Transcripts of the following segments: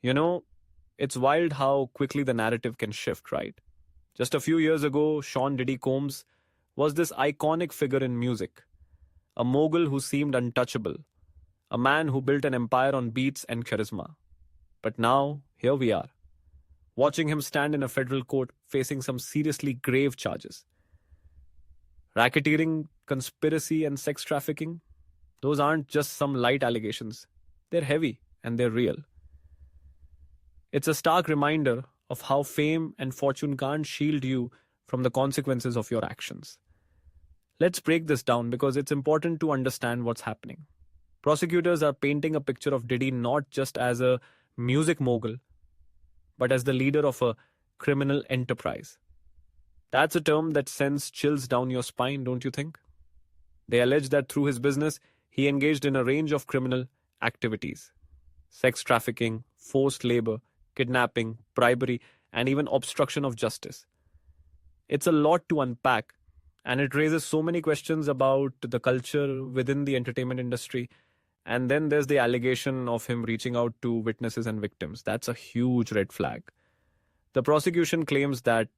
You know, it's wild how quickly the narrative can shift, right? Just a few years ago, Sean Diddy Combs was this iconic figure in music, a mogul who seemed untouchable, a man who built an empire on beats and charisma. But now, here we are, watching him stand in a federal court facing some seriously grave charges. Racketeering, conspiracy, and sex trafficking, those aren't just some light allegations. They're heavy and they're real. It's a stark reminder of how fame and fortune can't shield you from the consequences of your actions. Let's break this down because it's important to understand what's happening. Prosecutors are painting a picture of Diddy not just as a music mogul, but as the leader of a criminal enterprise. That's a term that sends chills down your spine, don't you think? They allege that through his business, he engaged in a range of criminal activities: sex trafficking, forced labor, kidnapping, bribery, and even obstruction of justice. It's a lot to unpack, and it raises so many questions about the culture within the entertainment industry. And then there's the allegation of him reaching out to witnesses and victims. That's a huge red flag. The prosecution claims that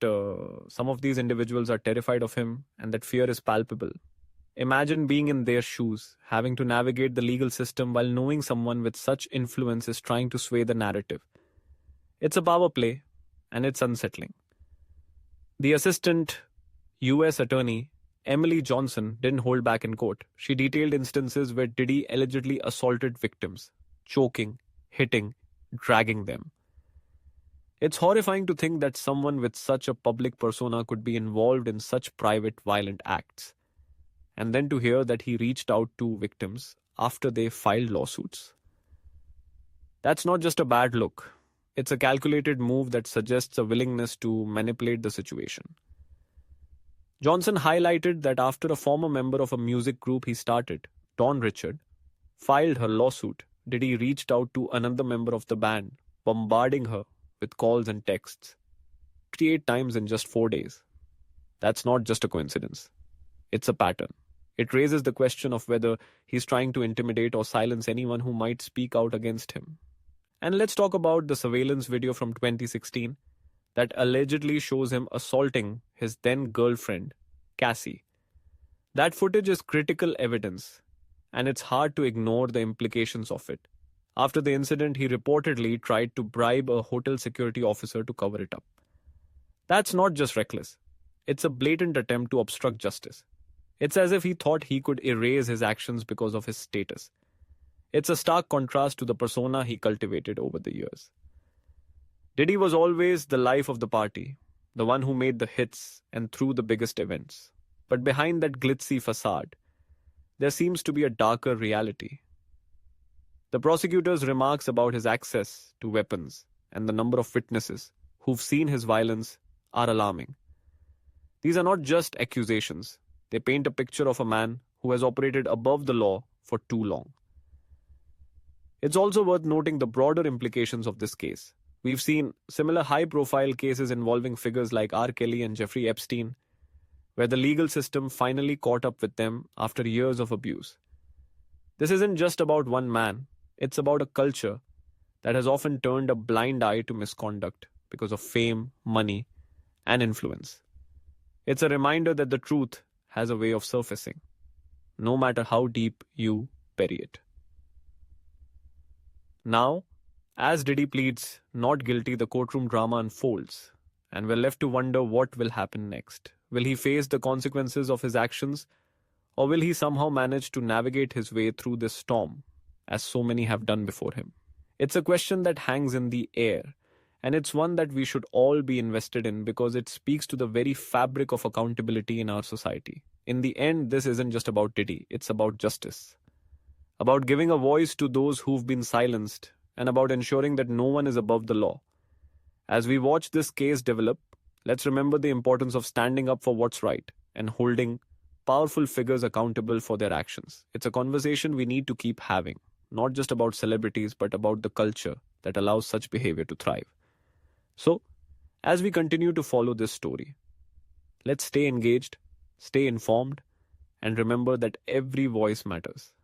some of these individuals are terrified of him and that fear is palpable. Imagine being in their shoes, having to navigate the legal system while knowing someone with such influence is trying to sway the narrative. It's a power play, and it's unsettling. The assistant U.S. attorney, Emily Johnson, didn't hold back in court. She detailed instances where Diddy allegedly assaulted victims, choking, hitting, dragging them. It's horrifying to think that someone with such a public persona could be involved in such private violent acts. And then to hear that he reached out to victims after they filed lawsuits. That's not just a bad look. It's a calculated move that suggests a willingness to manipulate the situation. Johnson highlighted that after a former member of a music group he started, Dawn Richard, filed her lawsuit, Diddy reached out to another member of the band, bombarding her with calls and texts 38 times in just 4 days. That's not just a coincidence. It's a pattern. It raises the question of whether he's trying to intimidate or silence anyone who might speak out against him. And let's talk about the surveillance video from 2016 that allegedly shows him assaulting his then girlfriend, Cassie. That footage is critical evidence, and it's hard to ignore the implications of it. After the incident, he reportedly tried to bribe a hotel security officer to cover it up. That's not just reckless. It's a blatant attempt to obstruct justice. It's as if he thought he could erase his actions because of his status. It's a stark contrast to the persona he cultivated over the years. Diddy was always the life of the party, the one who made the hits and threw the biggest events. But behind that glitzy facade, there seems to be a darker reality. The prosecutor's remarks about his access to weapons and the number of witnesses who've seen his violence are alarming. These are not just accusations. They paint a picture of a man who has operated above the law for too long. It's also worth noting the broader implications of this case. We've seen similar high-profile cases involving figures like R. Kelly and Jeffrey Epstein, where the legal system finally caught up with them after years of abuse. This isn't just about one man. It's about a culture that has often turned a blind eye to misconduct because of fame, money, and influence. It's a reminder that the truth has a way of surfacing, no matter how deep you bury it. Now, as Diddy pleads not guilty, the courtroom drama unfolds, and we're left to wonder what will happen next. Will he face the consequences of his actions, or will he somehow manage to navigate his way through this storm, as so many have done before him? It's a question that hangs in the air, and it's one that we should all be invested in because it speaks to the very fabric of accountability in our society. In the end, this isn't just about Diddy, it's about justice. About giving a voice to those who've been silenced, and about ensuring that no one is above the law. As we watch this case develop, let's remember the importance of standing up for what's right and holding powerful figures accountable for their actions. It's a conversation we need to keep having, not just about celebrities, but about the culture that allows such behavior to thrive. So, as we continue to follow this story, let's stay engaged, stay informed, and remember that every voice matters.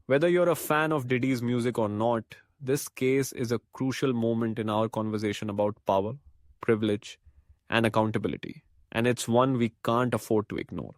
Whether you're a fan of Diddy's music or not, this case is a crucial moment in our conversation about power, privilege, and accountability, and it's one we can't afford to ignore.